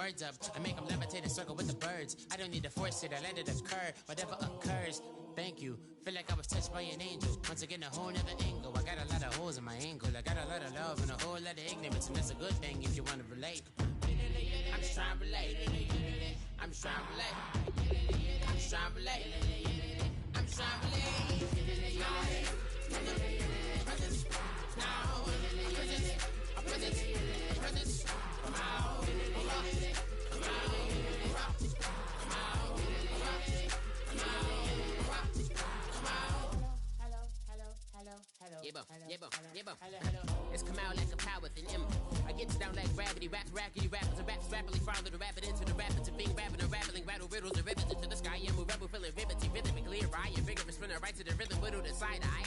words up. I make them levitate and circle with the birds. I don't need to force it, I let it occur. Whatever occurs, thank you. Feel like I was touched by an angel. Once again, a whole nother angle. I got a lot of holes in my ankle. I got a lot of love and a whole lot of ignorance. And that's a good thing if you want to relate. I'm just trying to relate. I'm just trying to relate. I'm just trying to relate. I'm just trying to relate. Presence, now, presence, come out, come It's come out like a power within him. I get down like gravity, rappers and raps rapidly follow the rapid into the rapids of being rapping and rattling, rattle riddles and rivets into the sky. I'm a rebel feeling riveting, rhythmically I am vigorous, spinning right to the rhythm, whittle the side eye.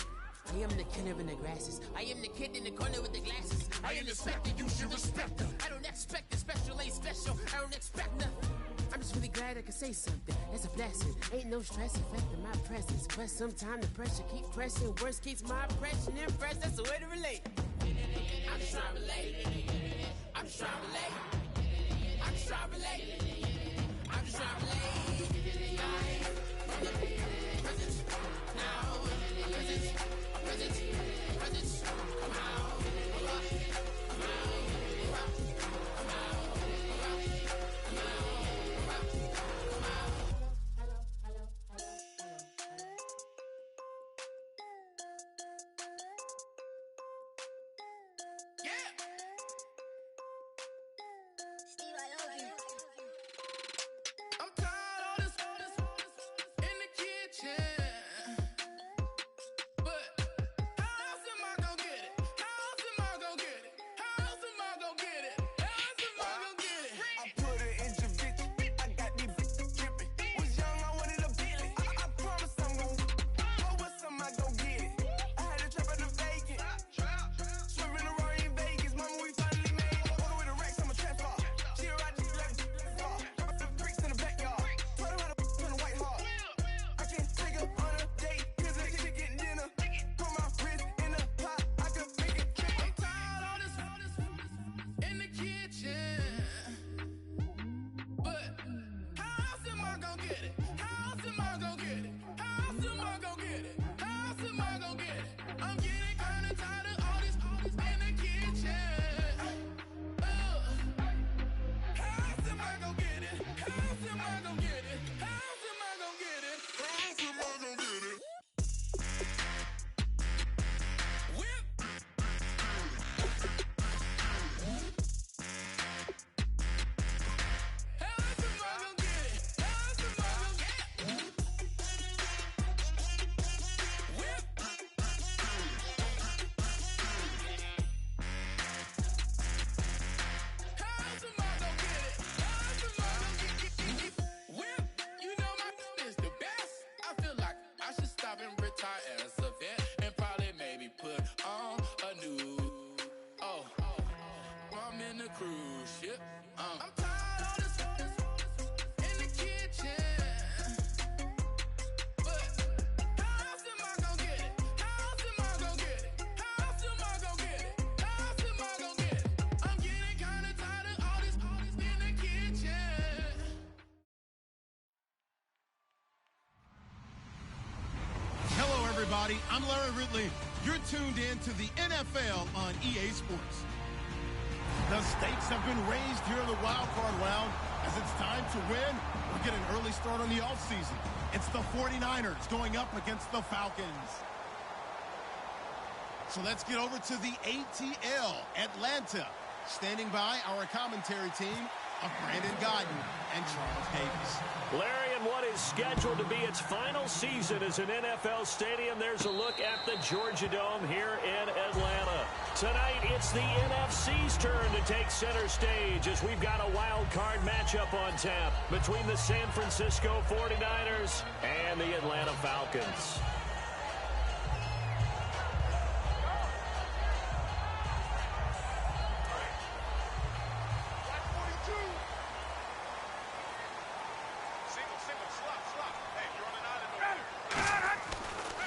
I am the killer in the grasses. I am the kid in the corner with the glasses. I am the specter, you should respect them. I don't expect the special, ain't special. I don't expect nothing. I'm just really glad I can say something. That's a blessing. Ain't no stress affecting my presence. But sometimes the pressure keep pressing. Worst keeps my impression impressed. That's the way to relate. I'm just trying to relate. I'm just trying to relate. I'm just trying to relate. I'm just trying to relate. Presence, now, presence, presence, come out, come out, come out. I'm Larry Ridley. You're tuned in to the NFL on EA Sports. The stakes have been raised here in the wild card round as it's time to win or get an early start on the offseason. It's the 49ers going up against the Falcons. So let's get over to the ATL, Atlanta. Standing by our commentary team of Brandon Godden and Charles Davis. Larry, in what is scheduled to be its final season as an NFL stadium, there's a look at the Georgia Dome here in Atlanta. Tonight, it's the NFC's turn to take center stage as we've got a wild card matchup on tap between the San Francisco 49ers and the Atlanta Falcons.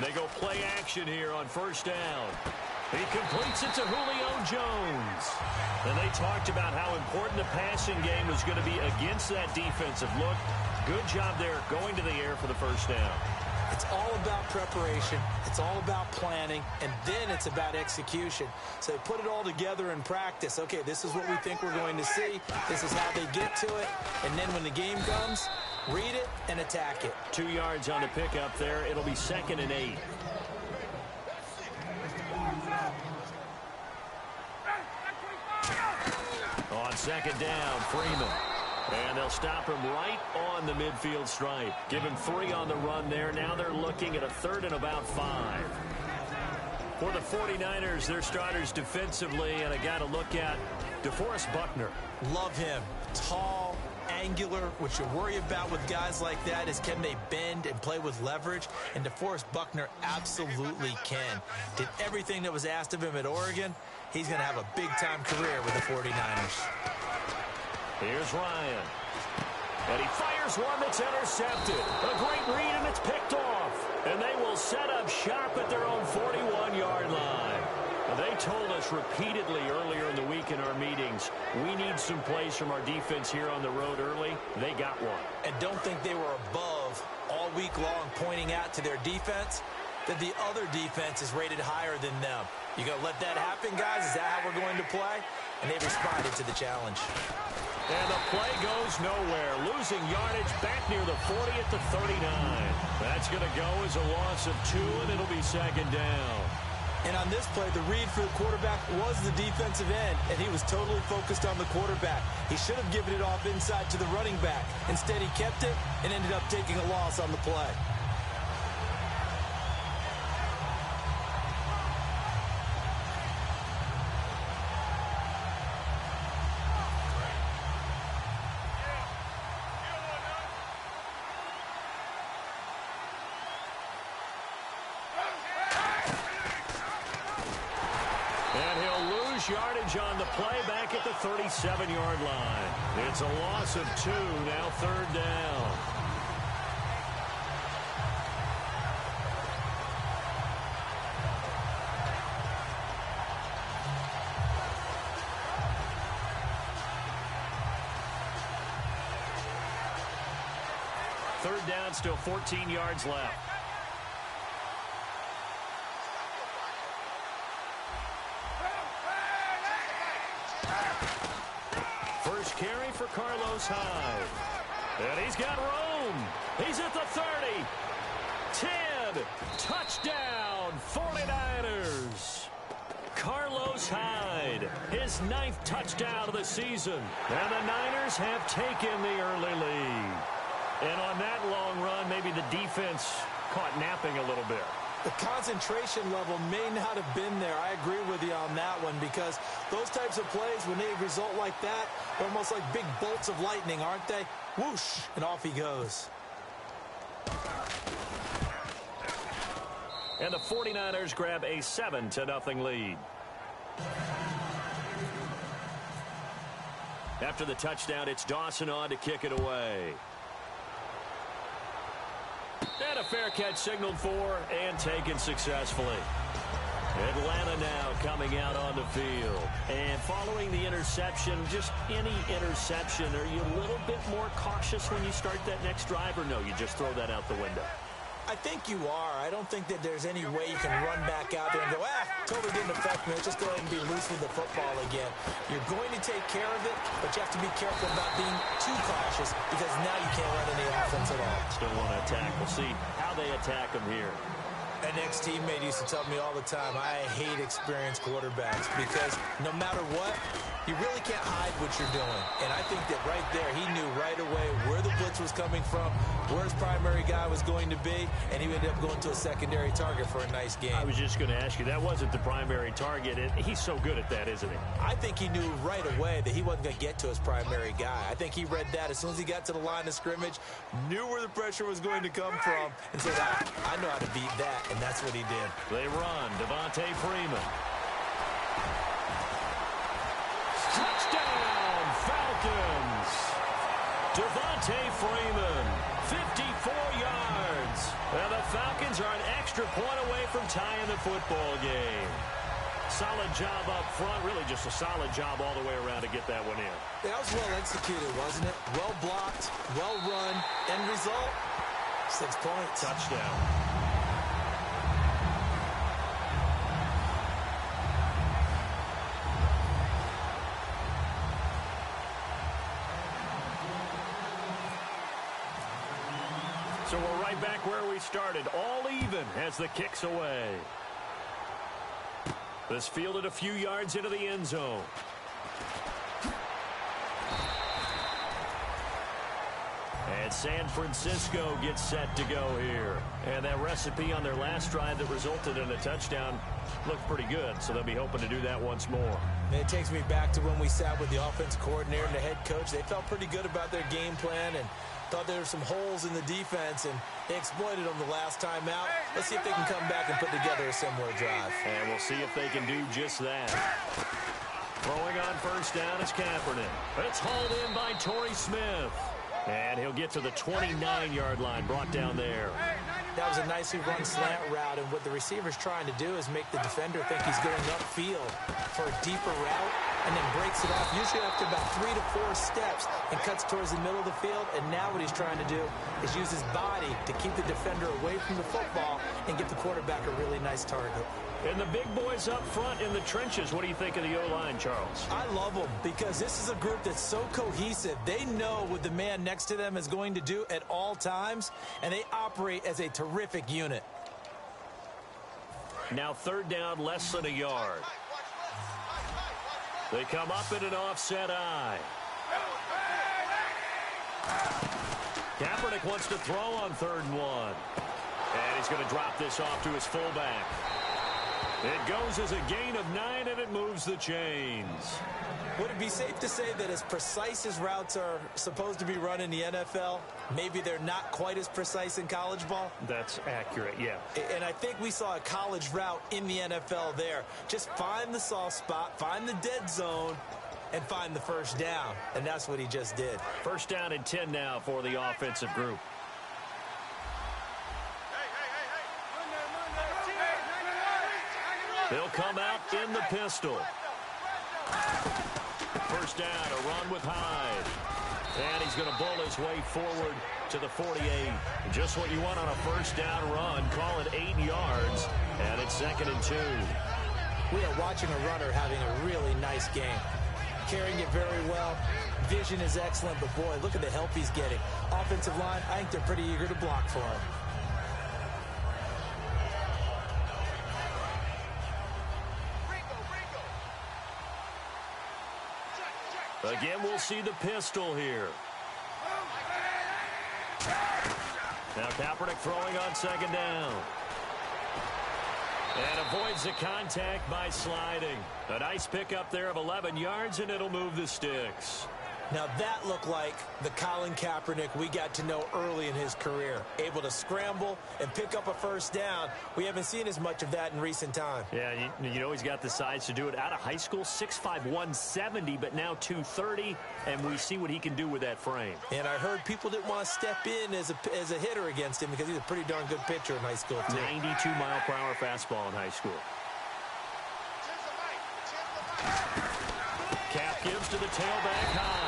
They go play action here on first down. He completes it to Julio Jones. And they talked about how important the passing game was going to be against that defensive look. Good job there going to the air for the first down. It's all about preparation. It's all about planning. And then it's about execution. So they put it all together in practice. Okay, this is what we think we're going to see. This is how they get to it. And then when the game comes, read it and attack it. 2 yards on the pickup there. It'll be 2nd and 8. On 2nd down, Freeman. And they'll stop him right on the midfield stripe. Give him 3 on the run there. Now they're looking at a 3rd and about 5. For the 49ers, their starters defensively, and a guy to look at, DeForest Buckner. Love him. Tall, angular. What you worry about with guys like that is can they bend and play with leverage? And DeForest Buckner absolutely can. Did everything that was asked of him at Oregon. He's going to have a big-time career with the 49ers. Here's Ryan. And he fires one that's intercepted. A great read, and it's picked off. And they will set up shop at their own 41-yard line. They told us repeatedly earlier in the week in our meetings, we need some plays from our defense here on the road early. They got one. And don't think they were above all week long pointing out to their defense that the other defense is rated higher than them. You going to let that happen, guys? Is that how we're going to play? And they responded to the challenge. And the play goes nowhere. Losing yardage back near the 40 at the 39. That's going to go as a loss of 2, and it'll be 2nd down. And on this play, the read for the quarterback was the defensive end, and he was totally focused on the quarterback. He should have given it off inside to the running back. Instead, he kept it and ended up taking a loss on the play. Yardage on the play back at the 37-yard line. It's a loss of 2, now 3rd down. Third down, still 14 yards left. First carry for Carlos Hyde. And he's got room. He's at the 30. 10. Touchdown, 49ers. Carlos Hyde, his 9th touchdown of the season. And the Niners have taken the early lead. And on that long run, maybe the defense caught napping a little bit. The concentration level may not have been there. I agree with you on that one because those types of plays, when they result like that, they're almost like big bolts of lightning, aren't they? Whoosh, and off he goes. And the 49ers grab a 7-0 lead. After the touchdown, it's Dawson on to kick it away. And a fair catch signaled for and taken successfully. Atlanta now coming out on the field. And following the interception, just any interception, are you a little bit more cautious when you start that next drive, or no, you just throw that out the window? I think you are. I don't think that there's any way you can run back out there and go, totally didn't affect me. Let's just go ahead and be loose with the football again. You're going to take care of it, but you have to be careful about being too cautious because now you can't run any offense at all. Still want to attack. We'll see how they attack them here. An ex-teammate used to tell me all the time, I hate experienced quarterbacks because no matter what, you really can't hide what you're doing. And I think that right there, he knew right away where the blitz was coming from, where his primary guy was going to be, and he ended up going to a secondary target for a nice game. I was just going to ask you, that wasn't the primary target. He's so good at that, isn't he? I think he knew right away that he wasn't going to get to his primary guy. I think he read that as soon as he got to the line of scrimmage, knew where the pressure was going to come from, and said, I know how to beat that. And that's what he did. They run. Devontae Freeman. Touchdown, Falcons. Devontae Freeman, 54 yards. And the Falcons are an extra point away from tying the football game. solid job up front, really just a solid job all the way around to get that one in. That was well executed, wasn't it? Well blocked, well run. End result, 6 points. Touchdown. So we're right back where we started, all even as the kick's away. This fielded a few yards into the end zone. And San Francisco gets set to go here. And that recipe on their last drive that resulted in a touchdown looked pretty good, so they'll be hoping to do that once more. And it takes me back to when we sat with the offense coordinator and the head coach. They felt pretty good about their game plan and thought there were some holes in the defense, and they exploited them the last time out. Let's see if they can come back and put together a similar drive. And we'll see if they can do just that. Throwing on first down is Kaepernick. It's hauled in by Torrey Smith. And he'll get to the 29-yard line, brought down there. That was a nicely run slant route, and what the receiver's trying to do is make the defender think he's going upfield for a deeper route, and then breaks it off, usually after about 3 to 4 steps, and cuts towards the middle of the field. And now what he's trying to do is use his body to keep the defender away from the football and give the quarterback a really nice target. And the big boys up front in the trenches, what do you think of the O-line, Charles? I love them because this is a group that's so cohesive. They know what the man next to them is going to do at all times, and they operate as a terrific unit. Now third down, less than a yard. They come up in an offset eye. Kaepernick wants to throw on 3rd and 1. And he's going to drop this off to his fullback. It goes as a gain of 9, and it moves the chains. Would it be safe to say that as precise as routes are supposed to be run in the NFL, maybe they're not quite as precise in college ball? That's accurate, yeah. And I think we saw a college route in the NFL there. Just find the soft spot, find the dead zone, and find the first down. And that's what he just did. First down and 10 now for the offensive group. They'll come out in the pistol. First down, a run with Hyde. And he's going to bull his way forward to the 48. Just what you want on a first down run. Call it 8 yards. And it's 2nd and 2. We are watching a runner having a really nice game. Carrying it very well. Vision is excellent, but boy, look at the help he's getting. Offensive line, I think they're pretty eager to block for him. Again, we'll see the pistol here. Now Kaepernick throwing on 2nd down. And avoids the contact by sliding. A nice pickup there of 11 yards, and it'll move the sticks. Now that looked like the Colin Kaepernick we got to know early in his career. Able to scramble and pick up a first down. We haven't seen as much of that in recent time. Yeah, you know he's got the size to do it. Out of high school, 6'5", 170, but now 230, and we see what he can do with that frame. And I heard people didn't want to step in as a hitter against him because he's a pretty darn good pitcher in high school, too. 92-mile-per-hour fastball in high school. Cap gives to the tailback high.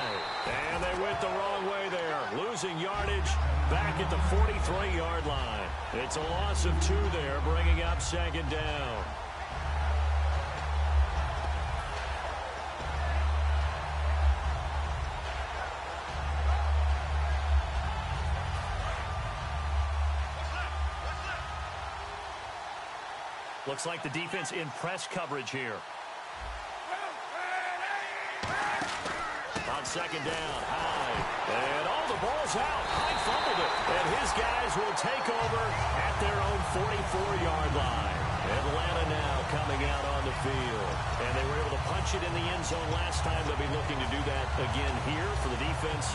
And they went the wrong way there. Losing yardage back at the 43-yard line. It's a loss of 2 there, bringing up 2nd down. Looks like the defense in press coverage here. On 2nd down, Hyde. And the ball's out. Hyde fumbled it. And his guys will take over at their own 44-yard line. Atlanta now coming out on the field. And they were able to punch it in the end zone last time. They'll be looking to do that again here for the defense.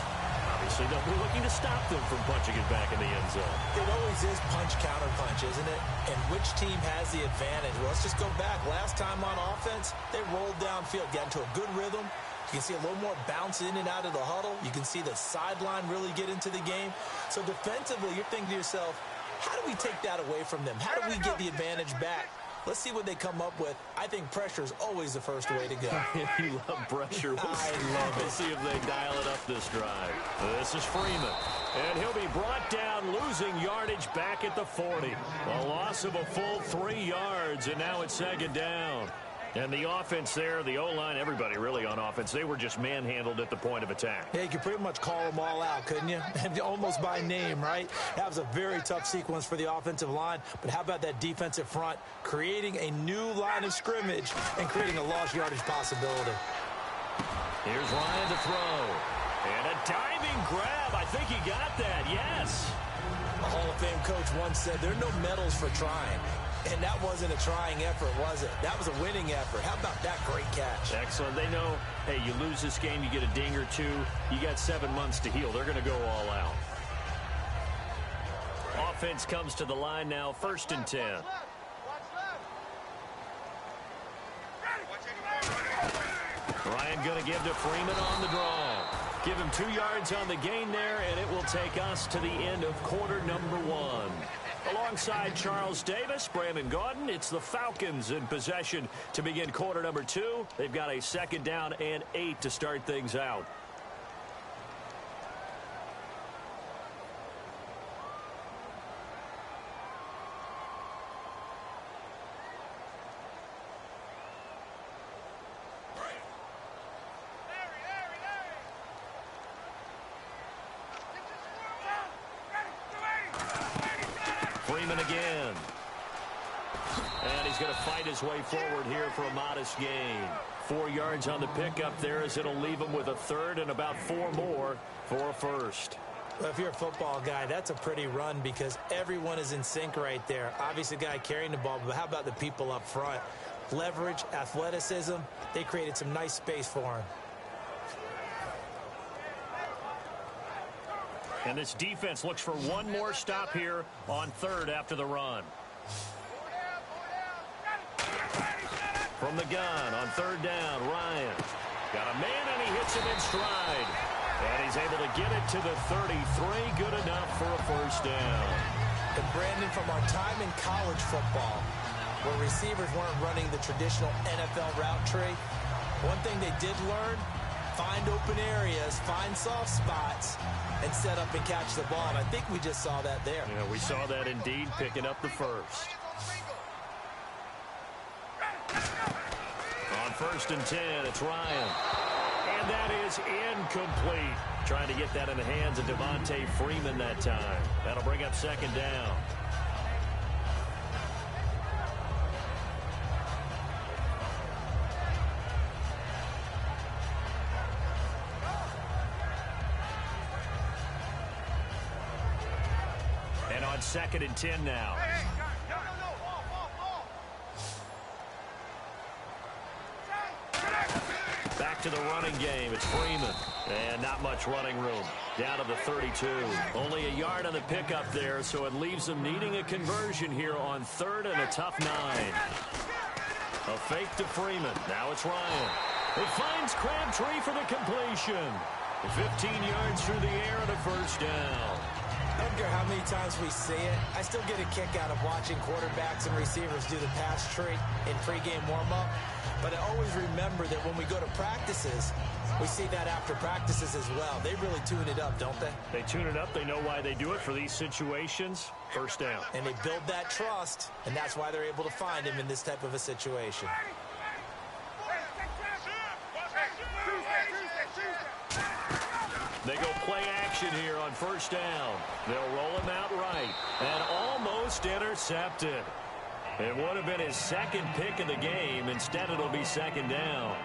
Obviously, they'll be looking to stop them from punching it back in the end zone. It always is punch-counter-punch, isn't it? And which team has the advantage? Well, let's just go back. Last time on offense, they rolled downfield, got into a good rhythm. You can see a little more bounce in and out of the huddle. You can see the sideline really get into the game. So defensively, you're thinking to yourself, how do we take that away from them? How do we get the advantage back? Let's see what they come up with. I think pressure is always the first way to go. You love pressure. We'll see if they dial it up this drive. This is Freeman. And he'll be brought down, losing yardage back at the 40. A loss of a full 3 yards, and now it's second down. And the offense there, the O-line, everybody really on offense, they were just manhandled at the point of attack. Yeah, you could pretty much call them all out, couldn't you? Almost by name, right? That was a very tough sequence for the offensive line. But how about that defensive front creating a new line of scrimmage and creating a lost yardage possibility? Here's Ryan to throw. And a diving grab. I think he got that, yes. A Hall of Fame coach once said there are no medals for trying. And that wasn't a trying effort, was it? That was a winning effort. How about that great catch? Excellent. They know, hey, you lose this game, you get a ding or two. You got 7 months to heal. They're going to go all out. Offense comes to the line now, 1st and 10. Ryan going to give to Freeman on the draw. Give him 2 yards on the gain there, and it will take us to the end of quarter number 1. Alongside Charles Davis, Brandon Gaudin, it's the Falcons in possession to begin quarter number 2. They've got a 2nd down and 8 to start things out. Freeman again. And he's going to fight his way forward here for a modest gain. 4 yards on the pickup there as it'll leave him with a 3rd and about 4 more for a 1st. Well, if you're a football guy, that's a pretty run because everyone is in sync right there. Obviously, the guy carrying the ball, but how about the people up front? Leverage, athleticism, they created some nice space for him. And this defense looks for one more stop here on 3rd after the run. From the gun on 3rd down, Ryan. Got a man and he hits him in stride. And he's able to get it to the 33. Good enough for a 1st down. And Brandon, from our time in college football, where receivers weren't running the traditional NFL route tree, one thing they did learn, find open areas, find soft spots, and set up and catch the ball. And I think we just saw that there. Yeah, we saw that indeed, picking up the 1st. On 1st and 10, it's Ryan. And that is incomplete. Trying to get that in the hands of Devontae Freeman that time. That'll bring up 2nd down. And on 2nd and 10 now. Back to the running game. It's Freeman. And not much running room. Down to the 32. Only a yard on the pickup there, so it leaves them needing a conversion here on 3rd and a tough 9. A fake to Freeman. Now it's Ryan. It finds Crabtree for the completion. 15 yards through the air and a 1st down. I don't care how many times we see it. I still get a kick out of watching quarterbacks and receivers do the pass tree in pregame warm-up. But I always remember that when we go to practices, we see that after practices as well. They really tune it up, don't they? They tune it up. They know why they do it for these situations. 1st down. And they build that trust, and that's why they're able to find him in this type of a situation. They go play action here on 1st down. They'll roll him out right. And almost intercepted. It would have been his 2nd pick of the game. Instead, it'll be 2nd down.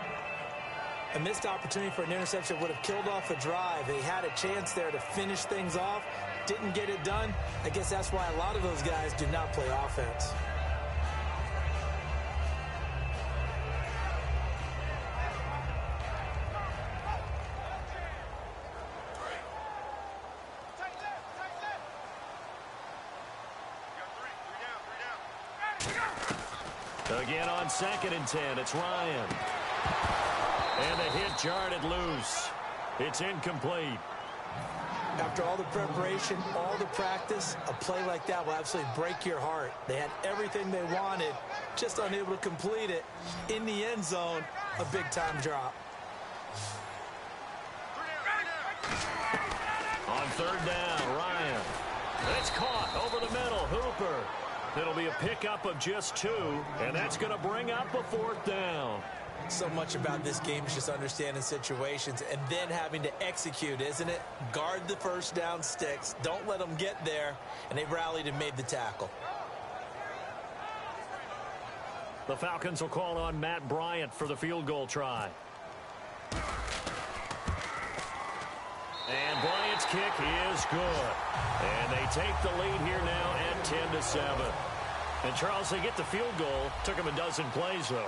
A missed opportunity for an interception would have killed off a drive. They had a chance there to finish things off. Didn't get it done. I guess that's why a lot of those guys do not play offense. Again on 2nd and 10, it's Ryan. And the hit jarred it loose. It's incomplete. Now, after all the preparation, all the practice, a play like that will absolutely break your heart. They had everything they wanted, just unable to complete it. In the end zone, a big-time drop. On third down, Ryan. It's caught over the middle. Hooper. It'll be a pickup of just 2, and that's going to bring up a 4th down. So much about this game is just understanding situations and then having to execute, isn't it? Guard the first down sticks. Don't let them get there. And they rallied and made the tackle. The Falcons will call on Matt Bryant for the field goal try. And Bryant's kick is good. And they take the lead here now at 10-7. And, Charles, they get the field goal. Took them a dozen plays, though.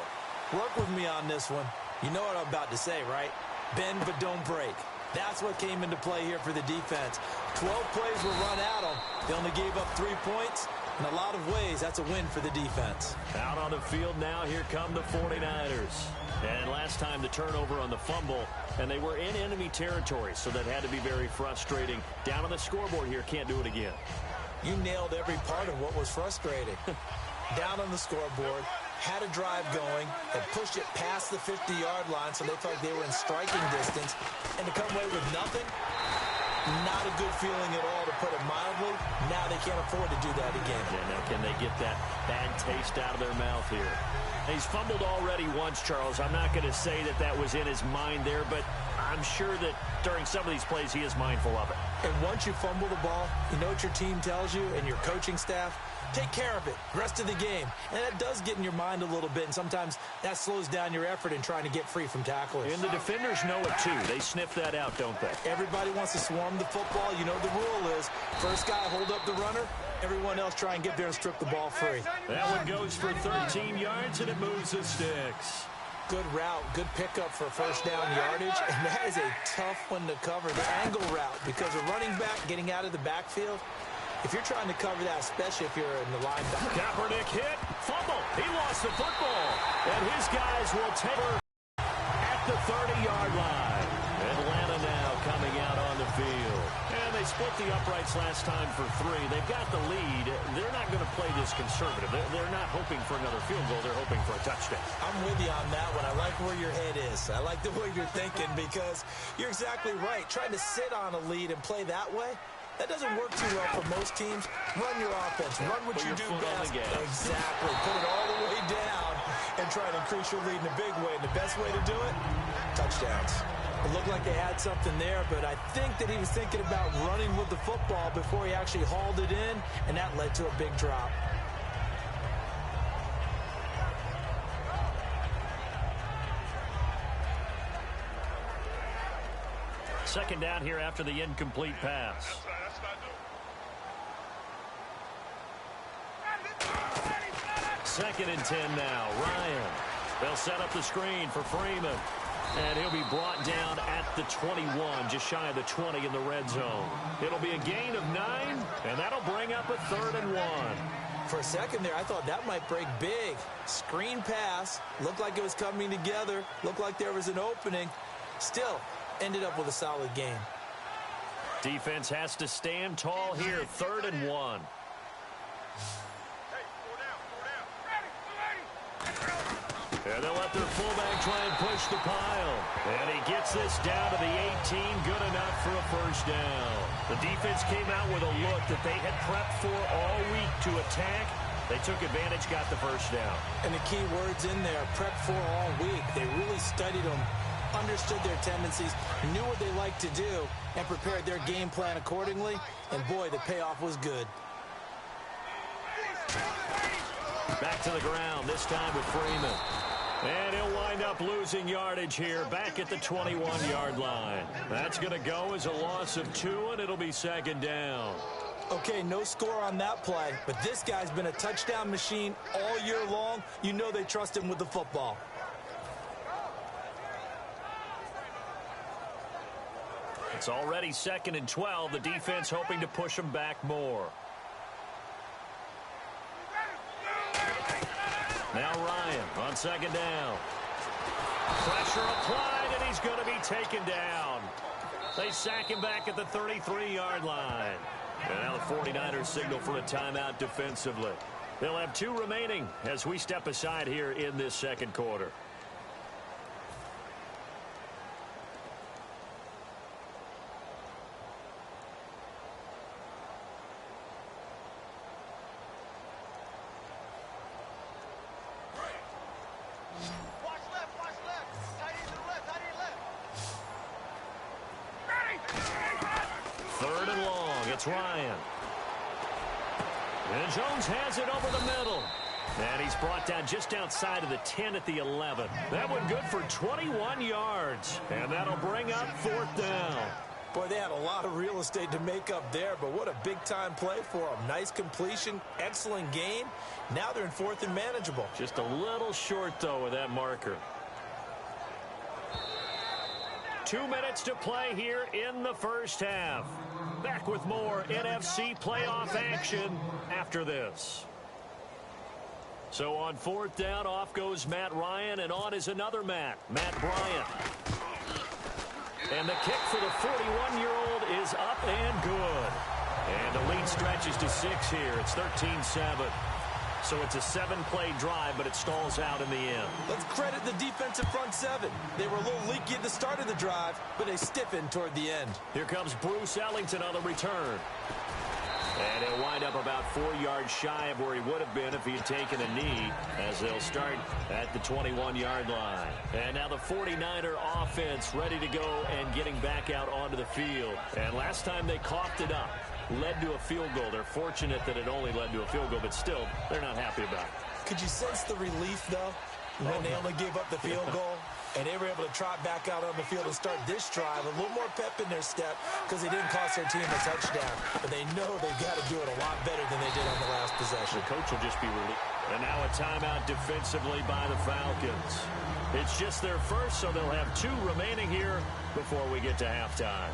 Work with me on this one. You know what I'm about to say, right? Bend but don't break. That's what came into play here for the defense. 12 plays were run at them. They only gave up 3 points. In a lot of ways, that's a win for the defense. Out on the field now, here come the 49ers. And last time the turnover on the fumble, and they were in enemy territory, so that had to be very frustrating. Down on the scoreboard here, can't do it again. You nailed every part of what was frustrating. Down on the scoreboard, had a drive going, had pushed it past the 50-yard line, so they felt like they were in striking distance, and to come away with nothing, not a good feeling at all, to put it mildly. Now they can't afford to do that again. Yeah, now can they get that bad taste out of their mouth here? He's fumbled already once, Charles. I'm not going to say that that was in his mind there, but I'm sure that during some of these plays he is mindful of it. And once you fumble the ball, you know what your team tells you and your coaching staff? Take care of it the rest of the game. And that does get in your mind a little bit, and sometimes that slows down your effort in trying to get free from tacklers. And the defenders know it, too. They sniff that out, don't they? Everybody wants to swarm the football. You know the rule is, first guy hold up the runner, everyone else try and get there and strip the ball free. That one goes for 13 yards, and it moves the sticks. Good route, good pickup for first down yardage, and that is a tough one to cover, the angle route, because a running back getting out of the backfield, if you're trying to cover that, especially if you're in the linebacker. Kaepernick hit, fumble. He lost the football, and his guys will take her at the 30-yard line. Atlanta now coming out on the field. And they split the uprights last time for 3. They've got the lead. They're not going to play this conservative. They're not hoping for another field goal. They're hoping for a touchdown. I'm with you on that one. I like where your head is. I like the way you're thinking, because you're exactly right. Trying to sit on a lead and play that way, that doesn't work too well for most teams. Run your offense. Run what you do best. Exactly. Put it all the way down and try to increase your lead in a big way. And the best way to do it, touchdowns. It looked like they had something there, but I think that he was thinking about running with the football before he actually hauled it in, and that led to a big drop. Second down here after the incomplete pass. Second and 10 now. Ryan. They'll set up the screen for Freeman. And he'll be brought down at the 21, just shy of the 20 in the red zone. It'll be a gain of 9, and that'll bring up a 3rd and 1. For a second there, I thought that might break big. Screen pass. Looked like it was coming together. Looked like there was an opening. Still, ended up with a solid game. Defense has to stand tall here. 3rd and 1. And they'll let their fullback try and push the pile. And he gets this down to the 18. Good enough for a first down. The defense came out with a look that they had prepped for all week to attack. They took advantage, got the first down. And the key words in there, prepped for all week. They really studied them, understood their tendencies, knew what they liked to do, and prepared their game plan accordingly. And boy, the payoff was good. Back to the ground, this time with Freeman. And he'll wind up losing yardage here, back at the 21-yard line. That's going to go as a loss of 2, and it'll be second down. Okay, no score on that play, but this guy's been a touchdown machine all year long. You know they trust him with the football. It's already 2nd and 12. The defense hoping to push him back more. Now Ryan on second down. Pressure applied, and he's going to be taken down. They sack him back at the 33-yard line. And now the 49ers signal for a timeout defensively. They'll have 2 remaining as we step aside here in this second quarter. Third and long. It's Ryan. And Jones has it over the middle. And he's brought down just outside of the 10 at the 11. That one good for 21 yards. And that'll bring up 4th down. Boy, they had a lot of real estate to make up there, but what a big-time play for them. Nice completion, excellent game. Now they're in 4th and manageable. Just a little short, though, with that marker. 2 minutes to play here in the first half. Back with more NFC playoff action after this. So on 4th down, off goes Matt Ryan, and on is another Matt Bryant. And the kick for the 41-year-old is up and good. And the lead stretches to 6 here. It's 13-7. So it's a 7-play drive, but it stalls out in the end. Let's credit the defensive front 7. They were a little leaky at the start of the drive, but they stiffened toward the end. Here comes Bruce Ellington on the return. And he'll wind up about 4 yards shy of where he would have been if he had taken a knee, as they'll start at the 21-yard line. And now the 49er offense ready to go and getting back out onto the field. And last time they coughed it up, led to a field goal. They're fortunate that it only led to a field goal, but still, they're not happy about it. Could you sense the relief, though, when they only gave up the field goal? And they were able to trot back out on the field and start this drive. A little more pep in their step because they didn't cost their team a touchdown. But they know they've got to do it a lot better than they did on the last possession. The coach will just be relieved. And now a timeout defensively by the Falcons. It's just their first, so they'll have 2 remaining here before we get to halftime.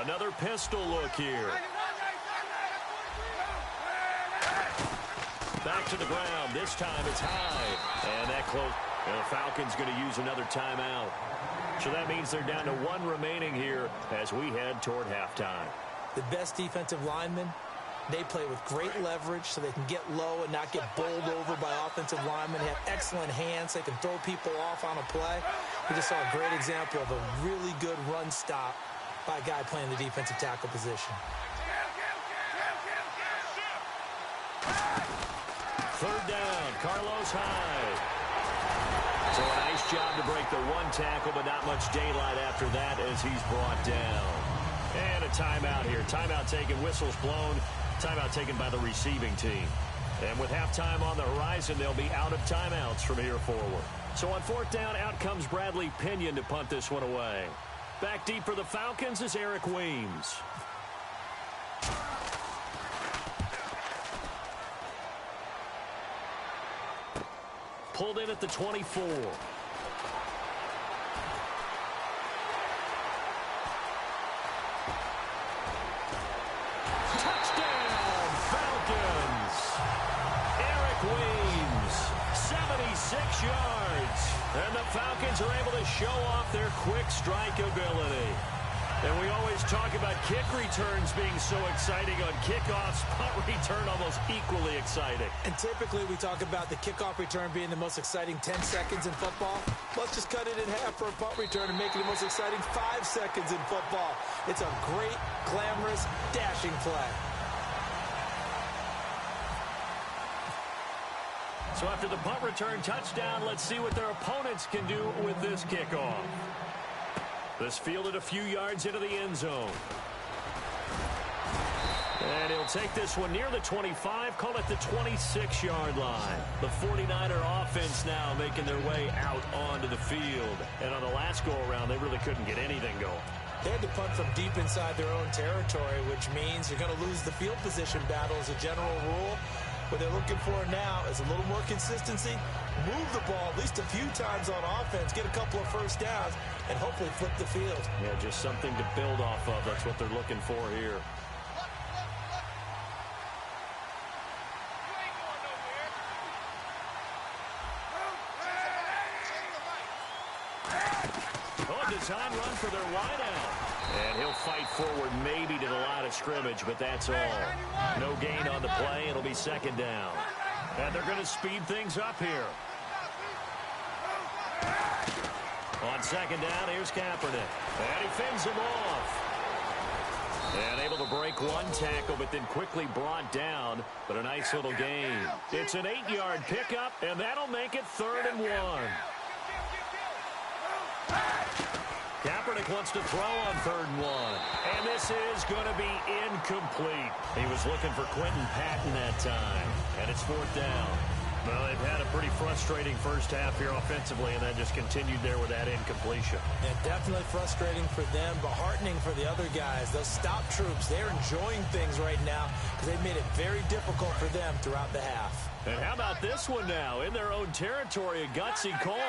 Another pistol look here. Back to the ground. This time it's high. And that close. And the Falcons going to use another timeout. So that means they're down to 1 remaining here as we head toward halftime. The best defensive linemen, they play with great leverage so they can get low and not get bowled over by offensive linemen. They have excellent hands. They can throw people off on a play. We just saw a great example of a really good run stop by a guy playing the defensive tackle position. 3rd down, Carlos Hyde. So a nice job to break the 1 tackle, but not much daylight after that as he's brought down. And a timeout here. Timeout taken, whistles blown. Timeout taken by the receiving team. And with halftime on the horizon, they'll be out of timeouts from here forward. So on 4th down, out comes Bradley Pinion to punt this one away. Back deep for the Falcons is Eric Weems. Pulled in at the 24. Touchdown, Falcons! Eric Weems, 76 yards. And the Falcons are able to show off their quick strike ability. And we always talk about kick returns being so exciting. On kickoffs, punt return almost equally exciting. And typically we talk about the kickoff return being the most exciting 10 seconds in football. Let's just cut it in half for a punt return and make it the most exciting 5 seconds in football. It's a great, glamorous, dashing play. So after the punt return touchdown, let's see what their opponents can do with this kickoff. This fielded a few yards into the end zone. And he'll take this one near the 25, call it the 26-yard line. The 49er offense now making their way out onto the field. And on the last go-around, they really couldn't get anything going. They had to punt from deep inside their own territory, which means you're going to lose the field position battle as a general rule. What they're looking for now is a little more consistency, move the ball at least a few times on offense, get a couple of first downs, and hopefully flip the field. Yeah, just something to build off of. That's what they're looking for here. Design run for their wideout. And he'll fight forward maybe to the line of scrimmage, but that's all. No gain on the play. It'll be second down. And they're going to speed things up here. On second down, here's Kaepernick. And he fends him off. And able to break one tackle, but then quickly brought down. But a nice little gain. It's an 8-yard pickup, and that'll make it 3rd and 1. Kaepernick wants to throw on 3rd and 1. And this is going to be incomplete. He was looking for Quentin Patton that time. And it's 4th down. Well, they've had a pretty frustrating first half here offensively, and that just continued there with that incompletion. Yeah, definitely frustrating for them, but heartening for the other guys. Those stop troops, they're enjoying things right now because they've made it very difficult for them throughout the half. And how about this one now? In their own territory, a gutsy call.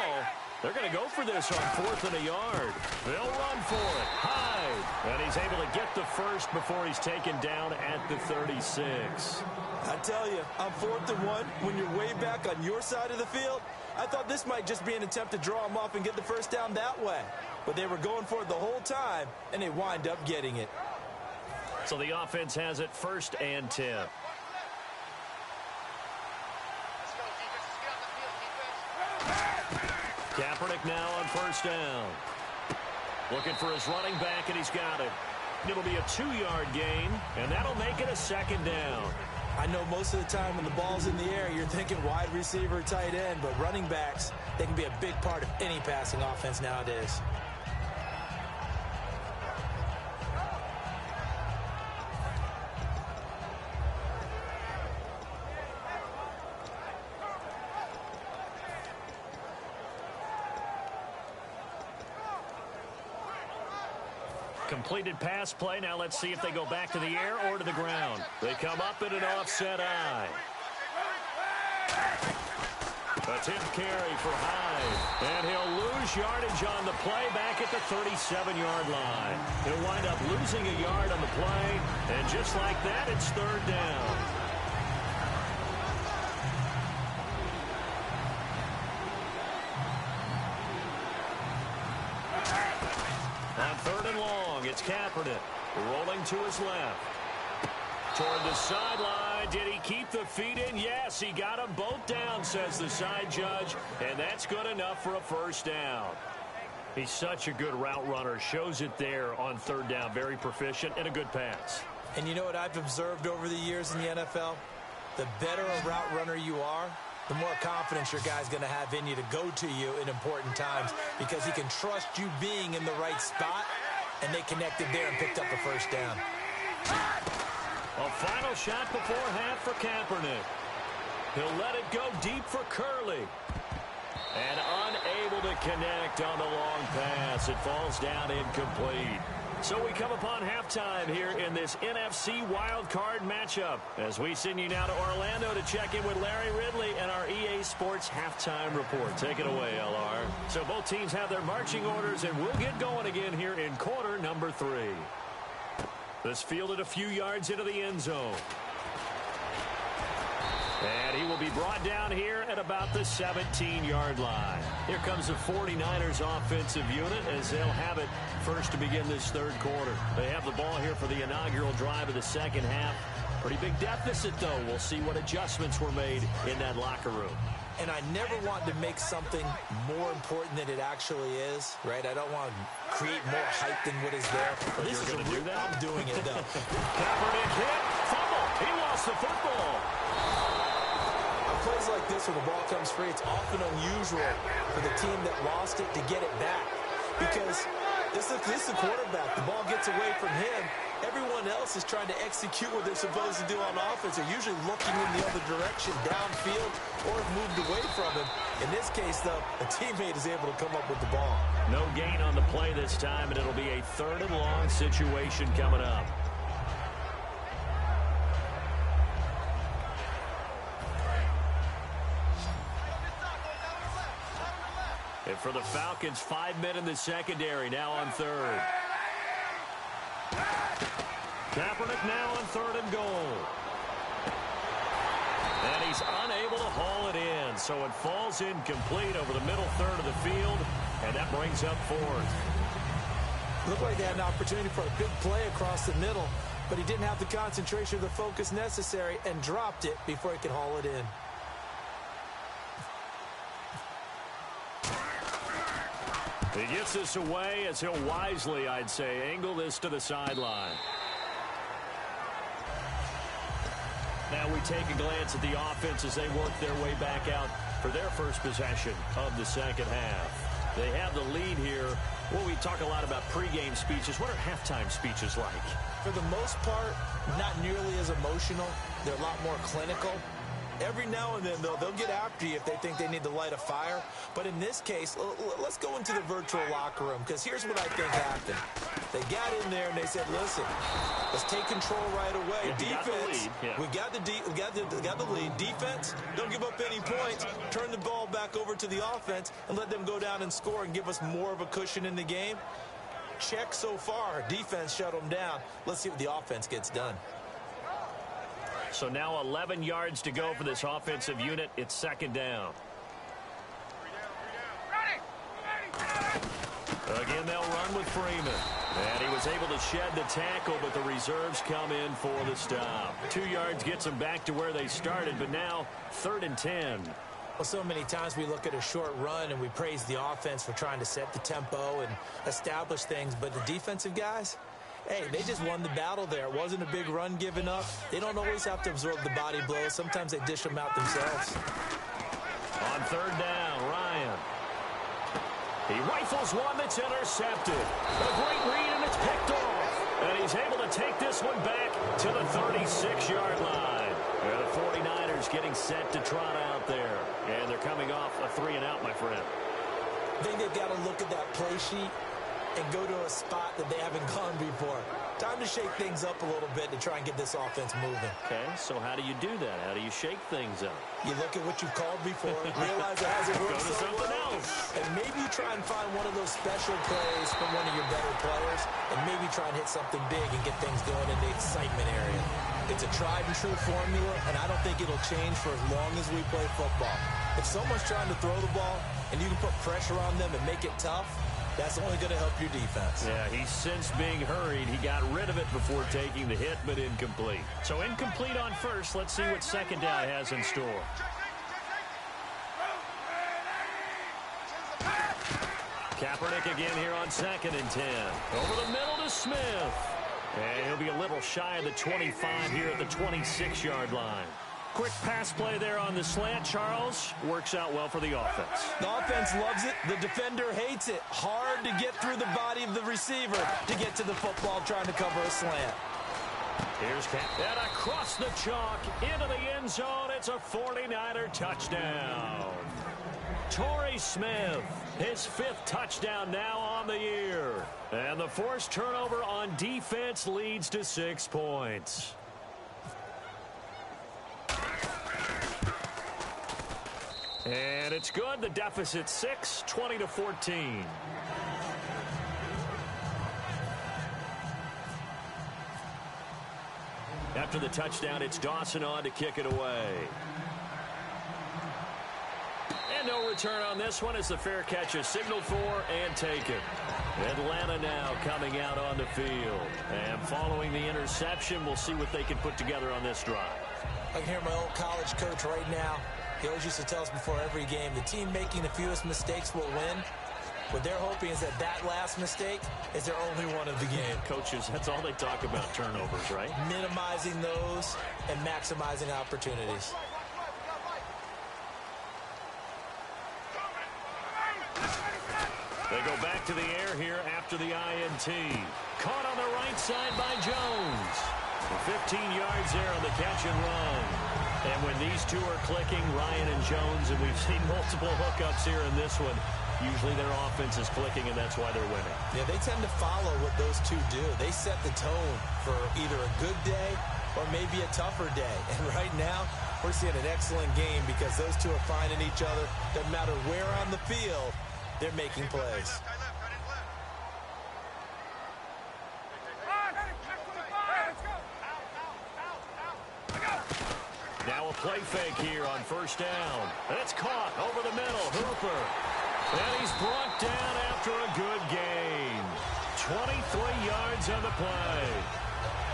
They're going to go for this on 4th and a yard. They'll run for it. Hyde. And he's able to get the first before he's taken down at the 36. I tell you, on 4th and 1, when you're way back on your side of the field, I thought this might just be an attempt to draw him off and get the first down that way. But they were going for it the whole time, and they wind up getting it. So the offense has it 1st and 10. Kaepernick now on 1st down. Looking for his running back, and he's got it. It'll be a 2-yard gain, and that'll make it a 2nd down. I know most of the time when the ball's in the air, you're thinking wide receiver, tight end, but running backs, they can be a big part of any passing offense nowadays. Completed pass play. Now let's see if they go back to the air or to the ground. They come up in an offset eye. A tip carry for Hyde. And he'll lose yardage on the play back at the 37-yard line. He'll wind up losing a yard on the play. And just like that, it's 3rd down. On 3rd and long, it's Kaepernick rolling to his left. Toward the sideline. Did he keep the feet in? Yes, he got them both down, says the side judge. And that's good enough for a 1st down. He's such a good route runner. Shows it there on 3rd down. Very proficient and a good pass. And you know what I've observed over the years in the NFL? The better a route runner you are, the more confidence your guy's going to have in you to go to you in important times because he can trust you being in the right spot, and they connected there and picked up a 1st down. A final shot before half for Kaepernick. He'll let it go deep for Curley. And unable to connect on the long pass. It falls down incomplete. So we come upon halftime here in this NFC wildcard matchup as we send you now to Orlando to check in with Larry Ridley and our EA Sports halftime report. Take it away, LR. So both teams have their marching orders, and we'll get going again here in quarter number 3. This fielded a few yards into the end zone. And he will be brought down here at about the 17-yard line. Here comes the 49ers offensive unit as they'll have it first to begin this 3rd quarter. They have the ball here for the inaugural drive of the 2nd half. Pretty big deficit, though. We'll see what adjustments were made in that locker room. And I never want to make something more important than it actually is, right? I don't want to create more hype than what is there. But this is do that? I'm doing it, though. Kaepernick hit. Fumble. He lost the football. Plays like this, when the ball comes free, it's often unusual for the team that lost it to get it back. Because this is the quarterback. The ball gets away from him. Everyone else is trying to execute what they're supposed to do on offense. They're usually looking in the other direction, downfield, or have moved away from him. In this case, though, a teammate is able to come up with the ball. No gain on the play this time, and it'll be a 3rd and long situation coming up. And for the Falcons, 5 men in the secondary, now on third. Kaepernick now on third and goal. And he's unable to haul it in, so it falls incomplete over the middle third of the field, and that brings up fourth. Looked like they had an opportunity for a big play across the middle, but he didn't have the concentration or the focus necessary and dropped it before he could haul it in. He gets this away as he'll wisely, I'd say, angle this to the sideline. Now we take a glance at the offense as they work their way back out for their first possession of the second half. They have the lead here. Well, we talk a lot about pregame speeches. What are halftime speeches like? For the most part, not nearly as emotional. They're a lot more clinical. Every now and then, though, they'll get after you if they think they need to light a fire. But in this case, let's go into the virtual locker room, because here's what I think happened. They got in there and they said, listen, let's take control right away. Defense, we got the lead. Defense, don't give up any points. Turn the ball back over to the offense and let them go down and score and give us more of a cushion in the game. Check so far. Defense shut them down. Let's see what the offense gets done. So now 11 yards to go for this offensive unit. It's second down. Again, they'll run with Freeman. And he was able to shed the tackle, but the reserves come in for the stop. 2 yards gets them back to where they started, but now 3rd and 10. Well, so many times we look at a short run and we praise the offense for trying to set the tempo and establish things, but the defensive guys, hey, they just won the battle there. It wasn't a big run given up. They don't always have to absorb the body blows. Sometimes they dish them out themselves. On 3rd down, Ryan. He rifles one that's intercepted. A great read, and it's picked off. And he's able to take this one back to the 36-yard line. And the 49ers getting set to trot out there. And they're coming off a 3-and-out, my friend. I think they've got to look at that play sheet and go to a spot that they haven't gone before. Time to shake things up a little bit to try and get this offense moving. Okay, so how do you do that? How do you shake things up? You look at what you've called before, realize it hasn't worked so well, and maybe you try and find one of those special plays from one of your better players, and maybe try and hit something big and get things going in the excitement area. It's a tried and true formula, and I don't think it'll change for as long as we play football. If someone's trying to throw the ball, and you can put pressure on them and make it tough, that's only going to help your defense. Yeah, he's since being hurried. He got rid of it before taking the hit, but incomplete. So incomplete on first. Let's see what second down has in store. Kaepernick again here on 2nd and 10. Over the middle to Smith. And he'll be a little shy of the 25 here at the 26-yard line. Quick pass play there on the slant, Charles. Works out well for the offense. The offense loves it. The defender hates it. Hard to get through the body of the receiver to get to the football trying to cover a slant. Here's and across the chalk into the end zone. It's a 49er touchdown. Torrey Smith, his 5th touchdown now on the year. And the forced turnover on defense leads to 6 points. And it's good. The deficit 6, 20-14. After the touchdown, it's Dawson on to kick it away. And no return on this one as the fair catch is signaled for and taken. Atlanta now coming out on the field. And following the interception, we'll see what they can put together on this drive. I can hear my old college coach right now. He always used to tell us before every game, the team making the fewest mistakes will win. What they're hoping is that last mistake is their only one of the game. Coaches, that's all they talk about, turnovers, right? Minimizing those and maximizing opportunities. They go back to the air here after the INT. Caught on the right side by Jones. 15 yards there on the catch and run. And when these two are clicking, Ryan and Jones, and we've seen multiple hookups here in this one, usually their offense is clicking, and that's why they're winning. Yeah, they tend to follow what those two do. They set the tone for either a good day or maybe a tougher day. And right now, we're seeing an excellent game because those two are finding each other. Doesn't matter where on the field, they're making plays. Now a play fake here on first down. It's caught over the middle. Hooper. And he's brought down after a good gain. 23 yards on the play.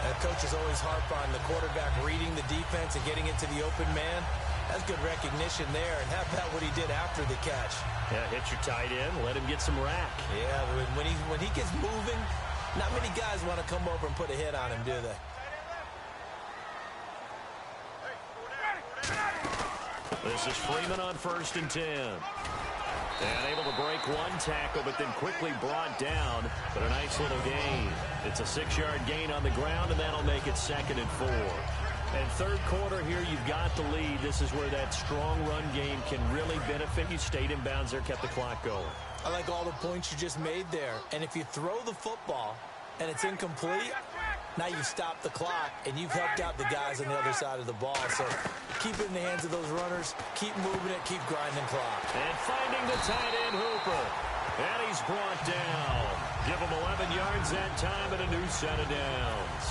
That coach is always harp on the quarterback reading the defense and getting it to the open man. That's good recognition there. And how about what he did after the catch? Yeah, hit your tight end. Let him get some rack. Yeah, when he gets moving, not many guys want to come over and put a hit on him, do they? This is Freeman on 1st and 10. And able to break one tackle, but then quickly brought down. But a nice little gain. It's a 6-yard gain on the ground, and that'll make it 2nd and 4. And third quarter here, you've got the lead. This is where that strong run game can really benefit you. Stayed in bounds there, kept the clock going. I like all the points you just made there. And if you throw the football and it's incomplete, now you stop the clock, and you've helped out the guys on the other side of the ball. So keep it in the hands of those runners. Keep moving it. Keep grinding clock. And finding the tight end, Hooper. And he's brought down. Give him 11 yards that time and a new set of downs.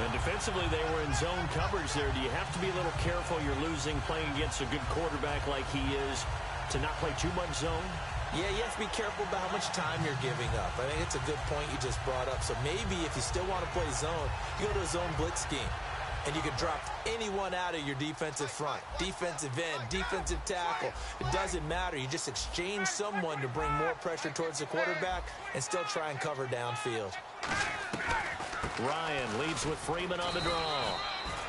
And defensively, they were in zone coverage there. Do you have to be a little careful? You're losing playing against a good quarterback like he is to not play too much zone? Yeah, you have to be careful about how much time you're giving up. I think it's a good point you just brought up. So maybe if you still want to play zone, you go to a zone blitz scheme. And you can drop anyone out of your defensive front. Defensive end, defensive tackle. It doesn't matter. You just exchange someone to bring more pressure towards the quarterback and still try and cover downfield. Ryan leads with Freeman on the draw.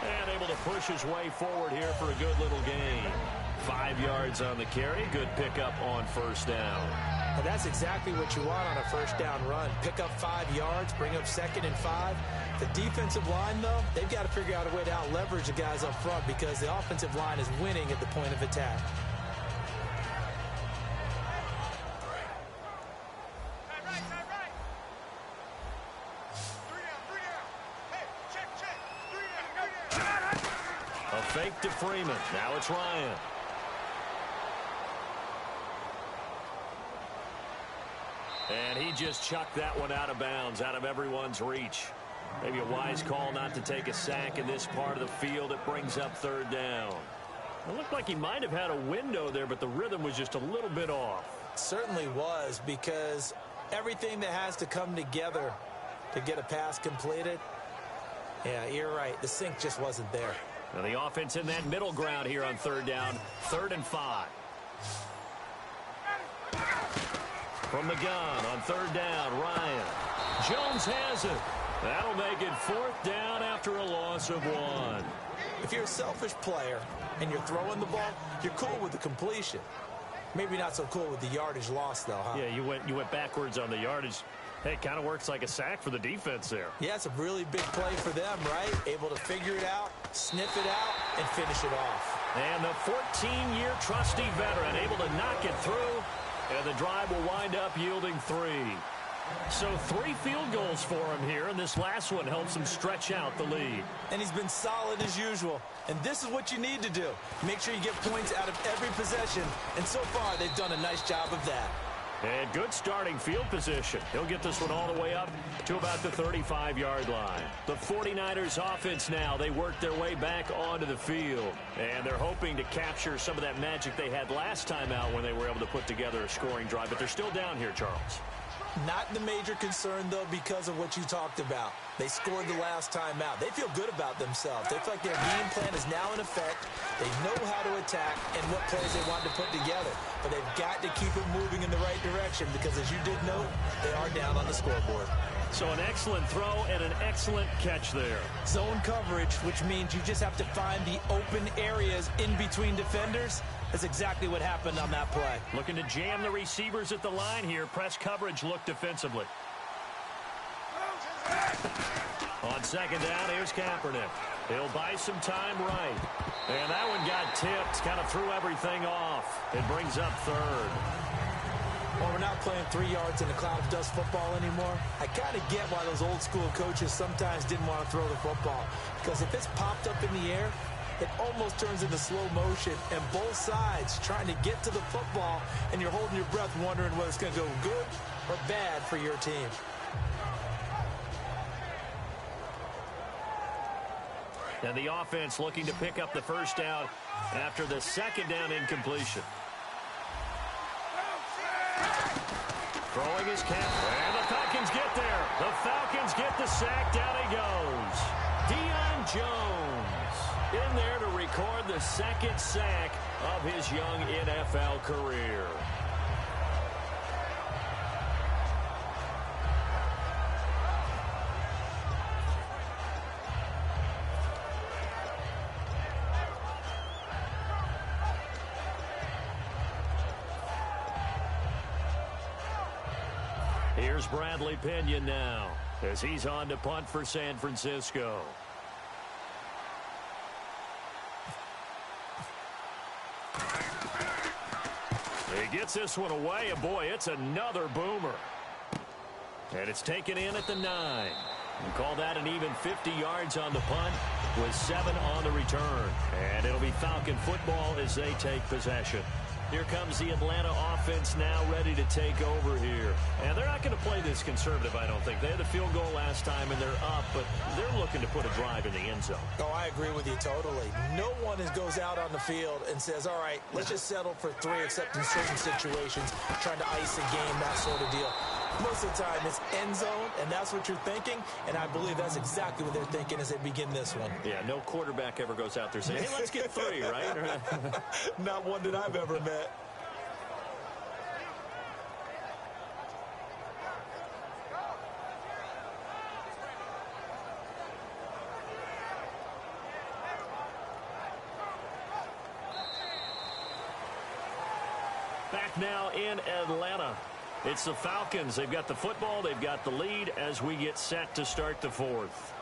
And able to push his way forward here for a good little gain. 5 yards on the carry. Good pickup on first down. Well, that's exactly what you want on a first down run. Pick up 5 yards, bring up 2nd and 5. The defensive line, though, they've got to figure out a way to out-leverage the guys up front because the offensive line is winning at the point of attack. A fake to Freeman. Now it's Ryan. And he just chucked that one out of bounds, out of everyone's reach. Maybe a wise call not to take a sack in this part of the field. It brings up 3rd down. It looked like he might have had a window there, but the rhythm was just a little bit off. It certainly was, because everything that has to come together to get a pass completed, yeah, you're right. The sync just wasn't there. Now the offense in that middle ground here on 3rd down, 3rd and 5. From the gun on 3rd down, Ryan. Jones has it. That'll make it 4th down after a loss of 1. If you're a selfish player and you're throwing the ball, you're cool with the completion. Maybe not so cool with the yardage loss, though, huh? Yeah, you went backwards on the yardage. Hey, it kind of works like a sack for the defense there. Yeah, it's a really big play for them, right? Able to figure it out, sniff it out, and finish it off. And the 14-year trusty veteran able to knock it through, and the drive will wind up yielding 3. So 3 field goals for him here, and this last one helps him stretch out the lead. And he's been solid as usual. And this is what you need to do. Make sure you get points out of every possession. And so far, they've done a nice job of that. And good starting field position. He'll get this one all the way up to about the 35-yard line. The 49ers offense now, they work their way back onto the field. And they're hoping to capture some of that magic they had last time out when they were able to put together a scoring drive. But they're still down here, Charles. Not the major concern, though, because of what you talked about. They scored the last time out. They feel good about themselves. They feel like their game plan is now in effect. They know how to attack and what plays they want to put together. But they've got to keep it moving in the right direction because, as you did note, they are down on the scoreboard. So an excellent throw and an excellent catch there. Zone coverage, which means you just have to find the open areas in between defenders. That's exactly what happened on that play. Looking to jam the receivers at the line here. Press coverage look defensively. On 2nd down, here's Kaepernick. He'll buy some time right. And that one got tipped, kind of threw everything off. It brings up 3rd. Well, we're not playing 3 yards in a cloud of dust football anymore. I kind of get why those old school coaches sometimes didn't want to throw the football. Because if it's popped up in the air, it almost turns into slow motion, and both sides trying to get to the football, and you're holding your breath wondering whether it's going to go good or bad for your team. And the offense looking to pick up the first down after the second down incompletion. Throwing his cap, and the Falcons get there. The Falcons get the sack. Down he goes. Deion Jones in there to record the second sack of his young NFL career. Here's Bradley Pinion now as he's on to punt for San Francisco. He gets this one away, and boy, it's another boomer. And it's taken in at the 9. We call that an even 50 yards on the punt with 7 on the return. And it'll be Falcon football as they take possession. Here comes the Atlanta offense now ready to take over here. And they're not going to play this conservative, I don't think. They had the field goal last time, and they're up, but they're looking to put a drive in the end zone. Oh, I agree with you totally. No one goes out on the field and says, all right, let's just settle for 3, except in certain situations, trying to ice a game, that sort of deal. Most of the time, it's end zone, and that's what you're thinking, and I believe that's exactly what they're thinking as they begin this one. Yeah, no quarterback ever goes out there saying, hey, let's get 3, right? Not one that I've ever met. Back now in Atlanta. It's the Falcons. They've got the football. They've got the lead as we get set to start the fourth.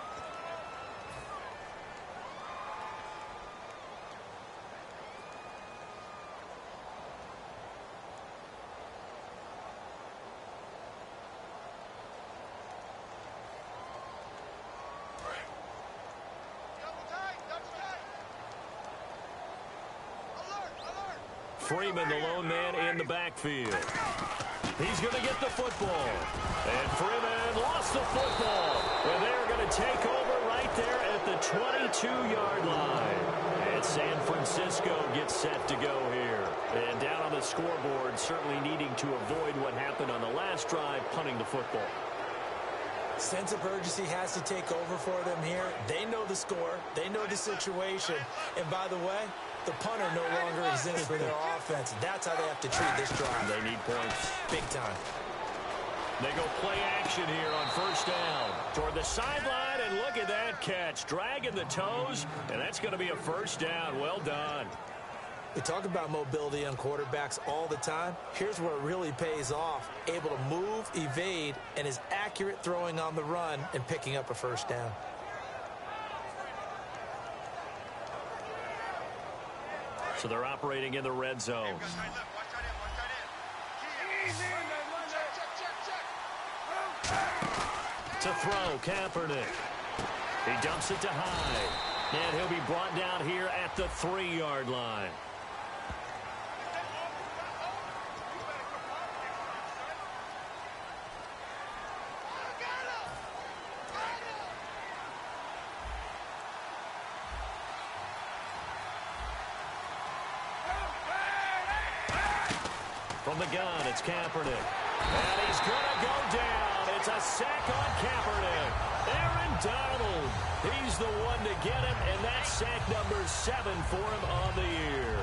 Freeman, the lone man in the backfield. He's going to get the football. And Freeman lost the football. And they're going to take over right there at the 22-yard line. And San Francisco gets set to go here. And down on the scoreboard, certainly needing to avoid what happened on the last drive, punting the football. Sense of urgency has to take over for them here. They know the score. They know the situation. And by the way, the punter no longer exists for their offense. That's how they have to treat this drive. They need points. Big time. They go play action here on first down. Toward the sideline, and look at that catch. Dragging the toes, and that's going to be a first down. Well done. We talk about mobility on quarterbacks all the time. Here's where it really pays off. Able to move, evade, and is accurate throwing on the run and picking up a first down. So they're operating in the red zone. To throw, Kaepernick. He dumps it to Hyde. And he'll be brought down here at the 3-yard line. From the gun, it's Kaepernick. And he's going to go down. It's a sack on Kaepernick. Aaron Donald, he's the one to get him, and that's sack number 7 for him on the year.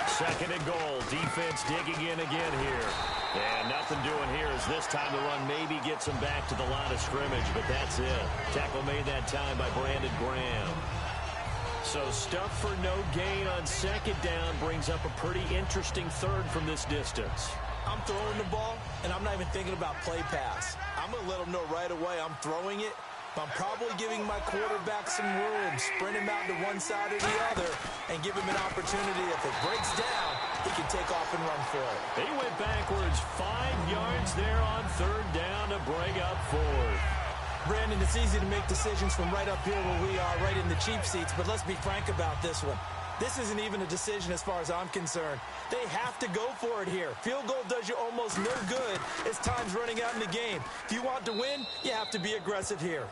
Second and goal. Defense digging in again here. And nothing doing here as this time the run maybe gets him back to the line of scrimmage, but that's it. Tackle made that time by Brandon Graham. So stuff for no gain on second down brings up a pretty interesting third from this distance. I'm throwing the ball, and I'm not even thinking about play pass. I'm going to let them know right away I'm throwing it. I'm probably giving my quarterback some room, sprint him out to one side or the other, and give him an opportunity. If it breaks down, he can take off and run for it. He went backwards 5 yards there on third down to bring up fourth. Brandon, it's easy to make decisions from right up here where we are, right in the cheap seats, but let's be frank about this one. This isn't even a decision as far as I'm concerned. They have to go for it here. Field goal does you almost no good as time's running out in the game. If you want to win, you have to be aggressive here.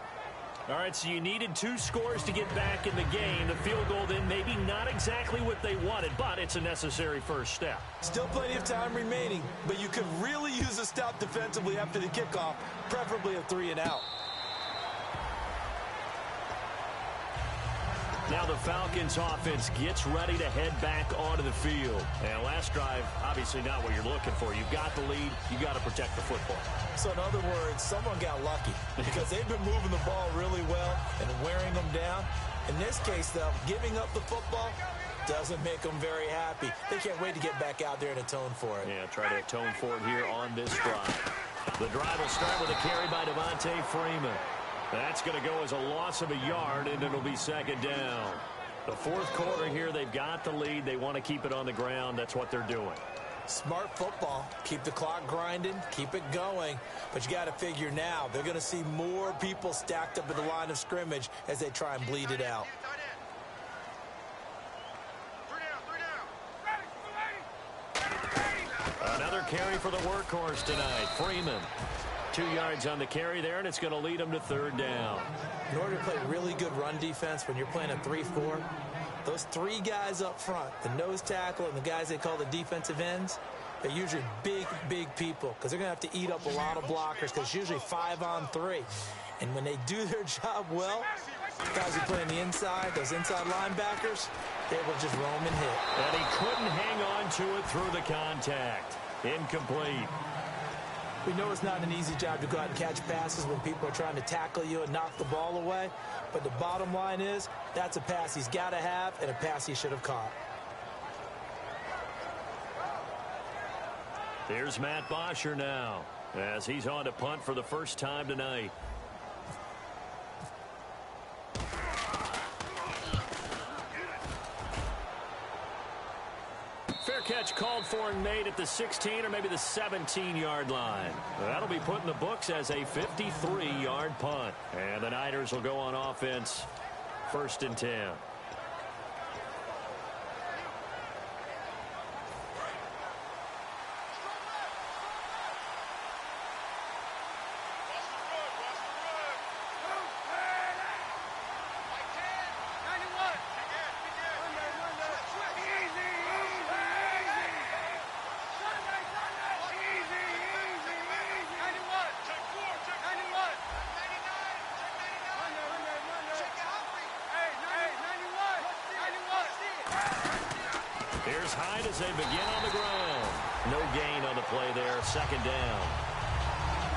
All right, so you needed 2 scores to get back in the game. The field goal then maybe not exactly what they wanted, but it's a necessary first step. Still plenty of time remaining, but you could really use a stop defensively after the kickoff, preferably a 3-and-out. Now the Falcons offense gets ready to head back onto the field. And last drive, obviously not what you're looking for. You've got the lead. You've got to protect the football. So in other words, someone got lucky because they've been moving the ball really well and wearing them down. In this case, though, giving up the football doesn't make them very happy. They can't wait to get back out there and atone for it. Yeah, try to atone for it here on this drive. The drive will start with a carry by Devontae Freeman. That's going to go as a loss of a yard, and it'll be second down. The fourth quarter here, they've got the lead. They want to keep it on the ground. That's what they're doing. Smart football. Keep the clock grinding. Keep it going. But you got to figure now, they're going to see more people stacked up at the line of scrimmage as they try and bleed it out. Another carry for the workhorse tonight, Freeman. 2 yards on the carry there, and it's going to lead them to third down. In order to play really good run defense when you're playing a 3-4, those 3 guys up front, the nose tackle and the guys they call the defensive ends, they're usually big, big people because they're going to have to eat up a lot of blockers because it's usually 5-on-3. And when they do their job well, guys who play on the inside, those inside linebackers, they will just roam and hit. And he couldn't hang on to it through the contact. Incomplete. We know it's not an easy job to go out and catch passes when people are trying to tackle you and knock the ball away. But the bottom line is, that's a pass he's got to have and a pass he should have caught. Here's Matt Bosher now as he's on to punt for the first time tonight. Fair catch called for and made at the 16 or maybe the 17-yard line. That'll be put in the books as a 53-yard punt. And the Niners will go on offense, 1st and 10. Here's Hyde as they begin on the ground. No gain on the play there, 2nd down.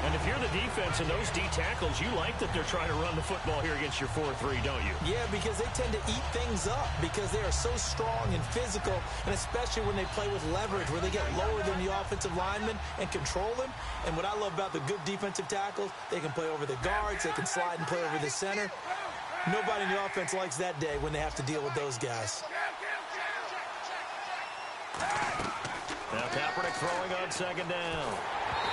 And if you're the defense and those D tackles, you like that they're trying to run the football here against your 4-3, don't you? Yeah, because they tend to eat things up because they are so strong and physical, and especially when they play with leverage where they get lower than the offensive lineman and control them. And what I love about the good defensive tackles, they can play over the guards, they can slide and play over the center. Nobody in the offense likes that day when they have to deal with those guys. Now Kaepernick throwing on 2nd down.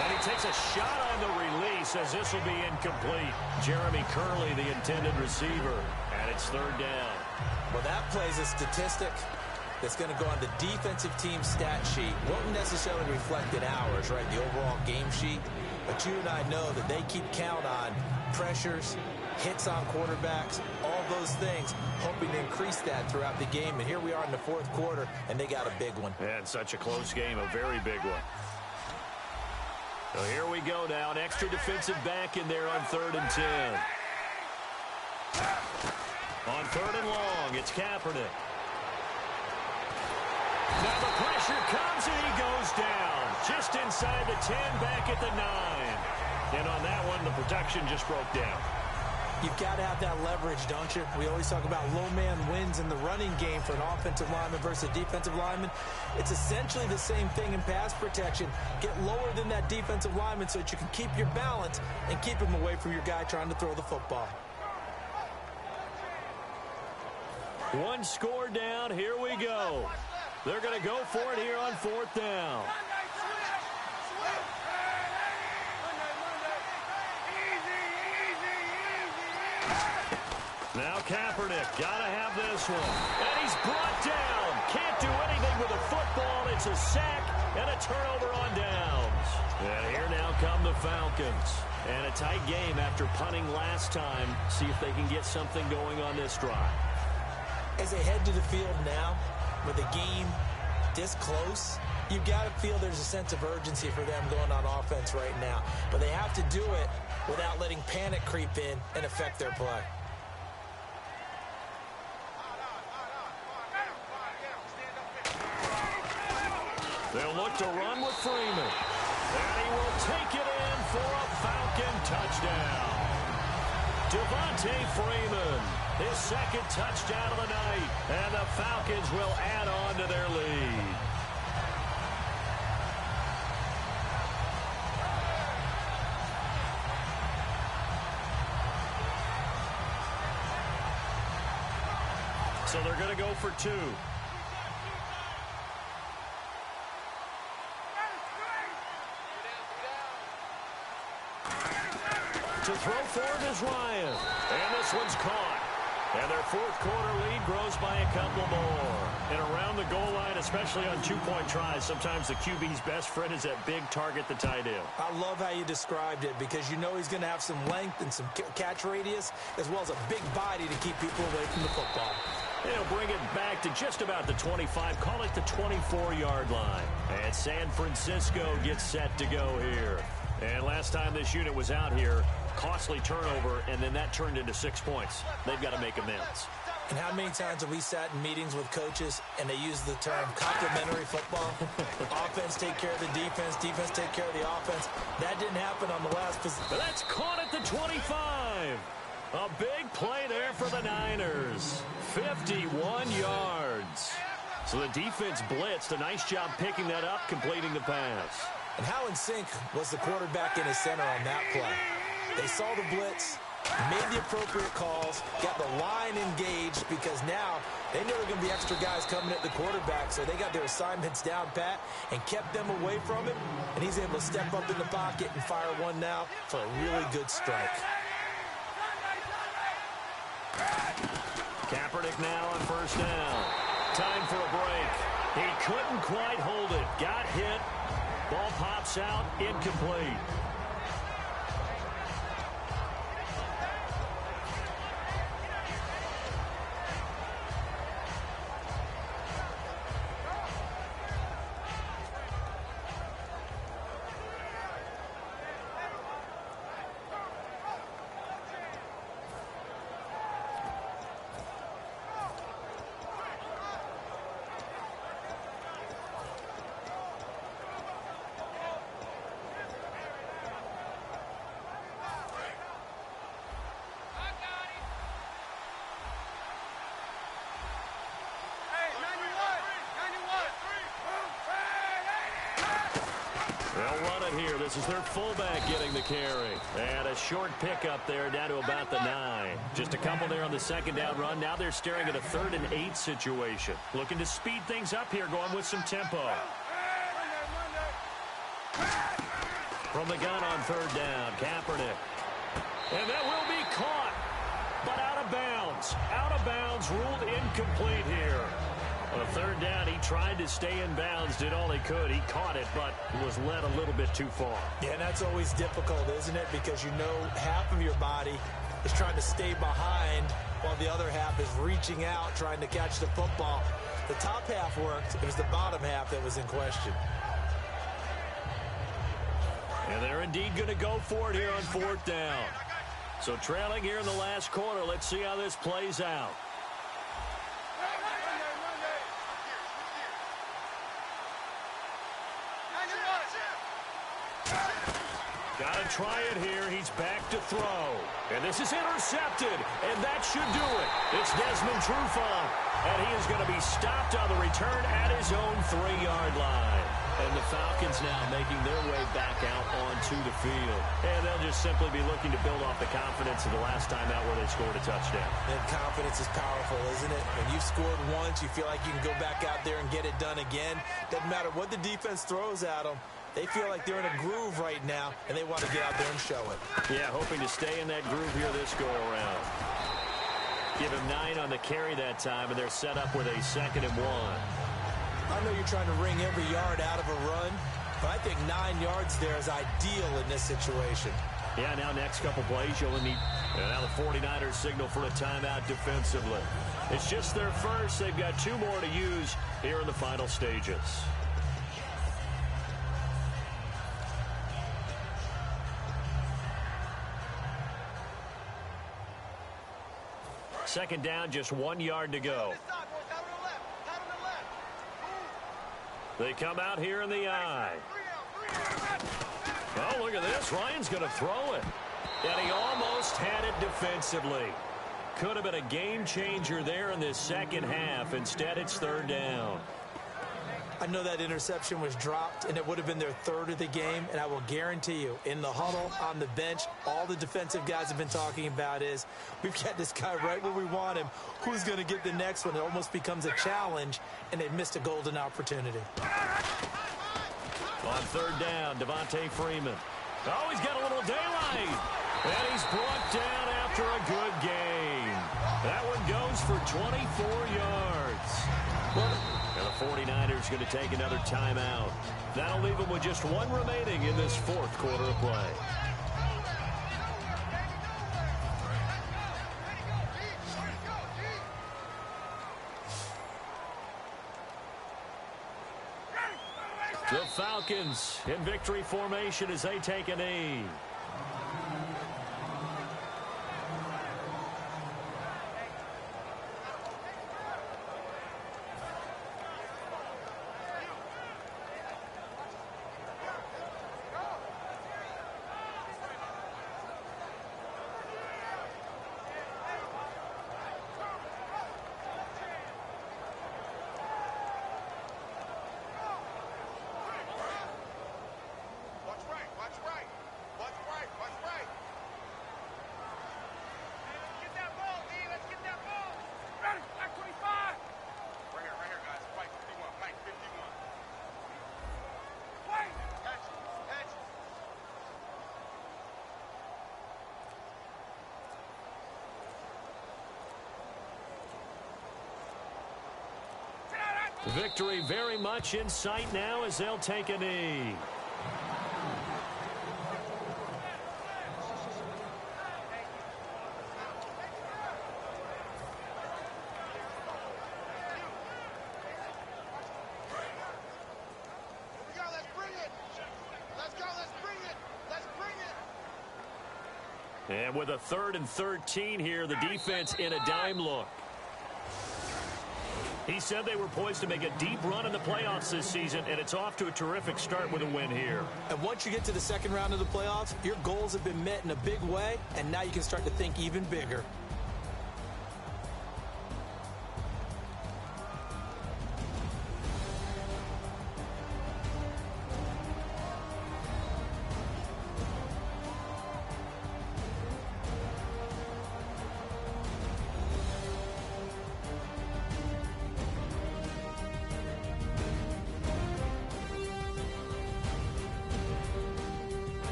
And he takes a shot on the release as this will be incomplete. Jeremy Curley, the intended receiver. And it's 3rd down. Well, that plays a statistic that's going to go on the defensive team stat sheet. Won't necessarily reflect in ours, right, the overall game sheet. But you and I know that they keep count on pressures, hits on quarterbacks, all those things, hoping to increase that throughout the game. And here we are in the 4th quarter, and they got a big one. And such a close game, a very big one. So here we go now, an extra defensive back in there on 3rd and 10. On 3rd and long, it's Kaepernick. Now the pressure comes, and he goes down. Just inside the 10, back at the 9. And on that one, the protection just broke down. You've got to have that leverage, don't you? We always talk about low man wins in the running game for an offensive lineman versus a defensive lineman. It's essentially the same thing in pass protection. Get lower than that defensive lineman so that you can keep your balance and keep him away from your guy trying to throw the football. One score down. Here we go. They're going to go for it here on 4th down. Now Kaepernick, got to have this one. And he's brought down. Can't do anything with a football. It's a sack and a turnover on downs. And here now come the Falcons. And a tight game after punting last time. See if they can get something going on this drive. As they head to the field now, with the game this close, you've got to feel there's a sense of urgency for them going on offense right now. But they have to do it without letting panic creep in and affect their play. They'll look to run with Freeman. And he will take it in for a Falcon touchdown. Devontae Freeman, his second touchdown of the night. And the Falcons will add on to their lead. So they're going to go for 2. To throw forward is Ryan. And this one's caught. And their 4th quarter lead grows by a couple more. And around the goal line, especially on 2-point tries, sometimes the QB's best friend is that big target, the tight end. I love how you described it because you know he's going to have some length and some catch radius as well as a big body to keep people away from the football. He'll bring it back to just about the 25, call it the 24-yard line. And San Francisco gets set to go here. And last time this unit was out here, costly turnover, and then that turned into 6 points. They've got to make amends. And how many times have we sat in meetings with coaches and they use the term complementary football? Offense take care of the defense, defense take care of the offense. That didn't happen on the last possession. That's caught at the 25. A big play there for the Niners. 51 yards. So the defense blitzed. A nice job picking that up, completing the pass. And how in sync was the quarterback in his center on that play? They saw the blitz, made the appropriate calls, got the line engaged because now they knew there were going to be extra guys coming at the quarterback, so they got their assignments down pat and kept them away from him, and he's able to step up in the pocket and fire one now for a really good strike. Kaepernick now on 1st down. Time for a break. He couldn't quite hold it. Got hit. Ball pops out, incomplete. They'll run it here. This is their fullback getting the carry. And a short pickup there down to about the 9. Just a couple there on the 2nd down run. Now they're staring at a 3rd and 8 situation. Looking to speed things up here, going with some tempo. From the gun on 3rd down, Kaepernick. And that will be caught, but out of bounds. Out of bounds, ruled incomplete here. On 3rd down, he tried to stay in bounds, did all he could. He caught it, but was led a little bit too far. Yeah, and that's always difficult, isn't it? Because you know half of your body is trying to stay behind while the other half is reaching out, trying to catch the football. The top half worked. It was the bottom half that was in question. And they're indeed going to go for it here on 4th down. So trailing here in the last quarter. Let's see how this plays out. Got to try it here. He's back to throw. And this is intercepted, and that should do it. It's Desmond Trufant, and he is going to be stopped on the return at his own 3-yard line. And the Falcons now making their way back out onto the field. And they'll just simply be looking to build off the confidence of the last time out where they scored a touchdown. And confidence is powerful, isn't it? When you've scored once, you feel like you can go back out there and get it done again. Doesn't matter what the defense throws at them. They feel like they're in a groove right now, and they want to get out there and show it. Yeah, hoping to stay in that groove here this go-around. Give him 9 on the carry that time, and they're set up with a 2nd and 1. I know you're trying to wring every yard out of a run, but I think 9 yards there is ideal in this situation. Yeah, now next couple plays, you'll need... And now the 49ers signal for a timeout defensively. It's just their first. They've got 2 more to use here in the final stages. Second down, just 1 yard to go. They come out here in the eye. Oh, look at this. Ryan's going to throw it. And he almost had it defensively. Could have been a game changer there in this second half. Instead, it's 3rd down. I know that interception was dropped, and it would have been their 3rd of the game, and I will guarantee you, in the huddle, on the bench, all the defensive guys have been talking about is, we've got this guy right where we want him. Who's going to get the next one? It almost becomes a challenge, and they missed a golden opportunity. On 3rd down, Devontae Freeman. Oh, he's got a little daylight. And he's brought down after a good game. That one goes for 24 yards. And the 49ers going to take another timeout. That'll leave them with just 1 remaining in this 4th quarter of play. The Falcons in victory formation as they take a knee. Victory very much in sight now as they'll take a knee. And with a 3rd and 13 here, the defense in a dime look. He said they were poised to make a deep run in the playoffs this season, and it's off to a terrific start with a win here. And once you get to the 2nd round of the playoffs, your goals have been met in a big way, and now you can start to think even bigger.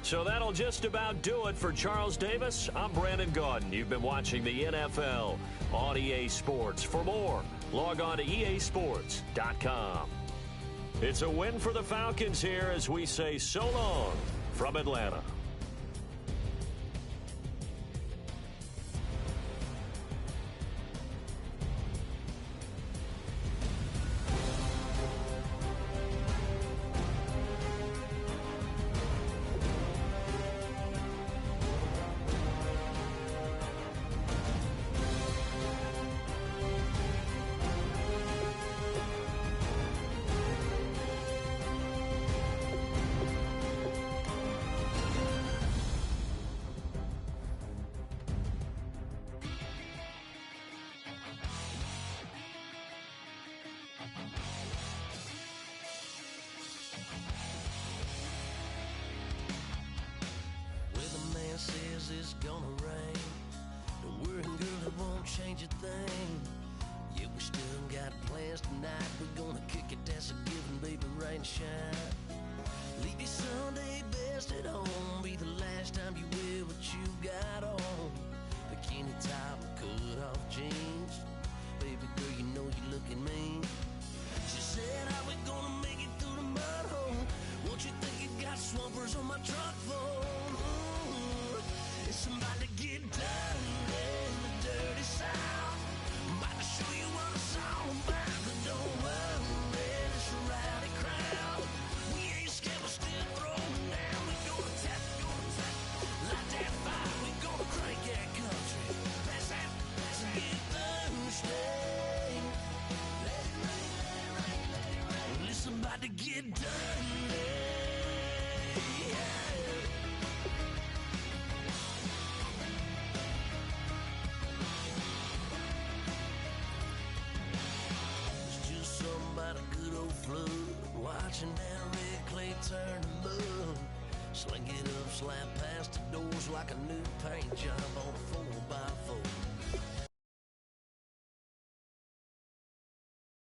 So that'll just about do it for Charles Davis. I'm Brandon Gaudin. You've been watching the NFL on EA Sports. For more, log on to easports.com. It's a win for the Falcons here as we say so long from Atlanta. change a thing. Yeah, we still got plans tonight. We're gonna kick it, that's a given, baby, rain and shine. Leave your Sunday best at home. Be the last time you wear what you got on. Bikini top, cut off jeans. Baby girl, you know you looking mean. She said, how we gonna make it through the mud hole? Won't you think you got swampers on my truck phone? It's somebody to get done in the dirty south. I'm about to show you what it's all about. But don't worry, it's a rowdy crowd. We ain't scared, we're still throwing down. We gonna tap, light that fire. We gonna crank that country. Pass that, get Thursday. Let it rain, let it rain, let it rain. Well, it's about to get done. Watching that red clay turn to mud. Sling it up, slap past the doors like a new paint job on a 4